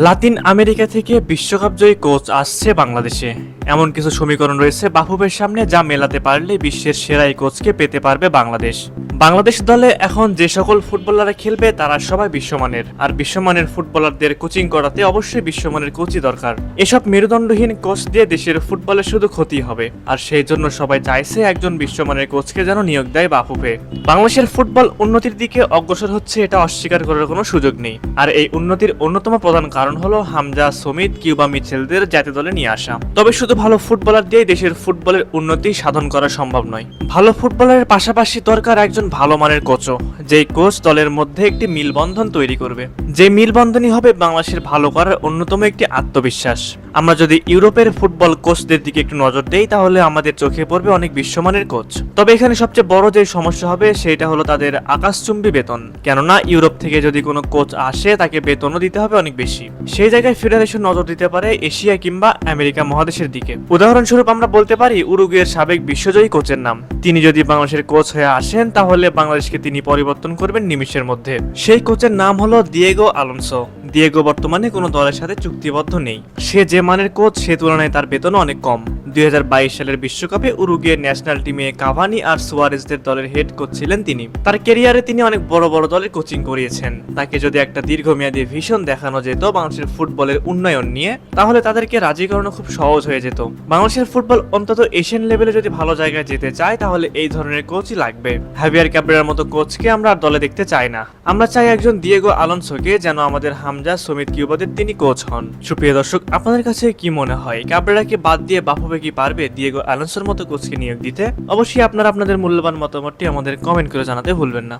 Latin America থেকে বিশ্বকাপ জয়ী coach আসছে বাংলাদেশে। এমন কিছু সমীকরণ রয়েছে বাফুফের সামনে, যা মেলাতে পারলে বিশ্বের সেরা এই কোচকে পেতে পারবে বাংলাদেশ। বাংলাদেশ দলে এখন যে সকল ফুটবলাররা খেলবে তারা সবাই বিশ্বমানের, আর বিশ্বমানের ফুটবলারদের কোচিং করাতে অবশ্যই বিশ্বমানের কোচই দরকার। এসব মেরুদণ্ডহীন কোচ দিয়ে দেশের ফুটবলে শুধু ক্ষতি হবে, আর সেই জন্য সবাই চাইছে একজন বিশ্বমানের কোচকে যেন নিয়োগ দেয় বাফুফে। বাংলাদেশের ফুটবল উন্নতির দিকে অগ্রসর হচ্ছে, এটা অস্বীকার করার কোনো সুযোগ নেই। আর এই উন্নতির অন্যতম প্রধান কারণ হলো হামজা, সমিত, কিউবা মিচেলদের জাতীয় দলে নিয়ে আসা। তবে শুধু ভালো ফুটবলার দিয়ে দেশের ফুটবলের উন্নতি সাধন করা সম্ভব নয়। ভালো ফুটবলারের পাশাপাশি দরকার একজন ভালো মানের কোচও, যেই কোচ দলের মধ্যে একটি মিলবন্ধন তৈরি করবে। যে মিলবন্ধনই হবে বাংলাদেশের ভালো করার অন্যতম একটি আত্মবিশ্বাস। আমরা যদি ইউরোপের ফুটবল কোচদের দিকে একটু নজর দেই, তাহলে আমাদের চোখে পড়বে অনেক বিশ্বমানের কোচ। তবে এখানে সবচেয়ে বড় যে সমস্যা হবে সেটা হলো তাদের আকাশচুম্বী বেতন। কেননা ইউরোপ থেকে যদি কোনো কোচ আসে তাকে বেতনও দিতে হবে অনেক বেশি। সেই জায়গায় ফেডারেশন নজর দিতে পারে এশিয়া কিংবা আমেরিকা মহাদেশের দিকে। উদাহরণস্বরূপ আমরা বলতে পারি উরুগুয়ের সাবেক বিশ্বজয়ী কোচের নাম। তিনি যদি বাংলাদেশের কোচ হয়ে আসেন তাহলে বাংলাদেশকে তিনি পরিবর্তন করবেন নিমিষের মধ্যে। সেই কোচের নাম হলো দিয়েগো আলোনসো। দিয়েগো বর্তমানে কোনো দলের সাথে চুক্তিবদ্ধ নেই। সে যে মানের কোচ সে তুলনায় তার বেতনও অনেক কম। 2022 সালের বিশ্বকাপে উরুগুয়ে ন্যাশনাল টিমে কাভানি আর সুয়ারেজদের দলের হেড কোচ ছিলেন তিনি। তার ক্যারিয়ারে তিনি অনেক বড় বড় দলের কোচিং করিয়েছেন। তাকে যদি একটা দীর্ঘমেয়াদী ভিশন দেখানো যেত বাংলাদেশের ফুটবলের উন্নয়ন নিয়ে, তাহলে তাদেরকে রাজি করানো খুব সহজ হয়ে যেত। বাংলাদেশের ফুটবল অন্তত এশিয়ান লেভেলে যদি ভালো জায়গায় যেতে চায় তাহলে এই ধরনের কোচই লাগবে। হাভিয়ার ক্যাব্রেরার মতো কোচকে আমরা আর দলে দেখতে চাই না। আমরা চাই একজন দিয়েগো আলোনসোকে, যেন আমাদের হামজা, সমিত, কিউবাদের তিনি কোচ হন। সুপ্রিয় দর্শক, আপনাদের কাছে কি মনে হয় ক্যাব্রেরাকে বাদ দিয়ে বাফুফে কি পারবে দিয়েগো আলোনসোর মতো কোচকে নিয়োগ দিতে? অবশ্যই আপনারা আপনাদের মূল্যবান মতামতটি আমাদের কমেন্ট করে জানাতে ভুলবেন না।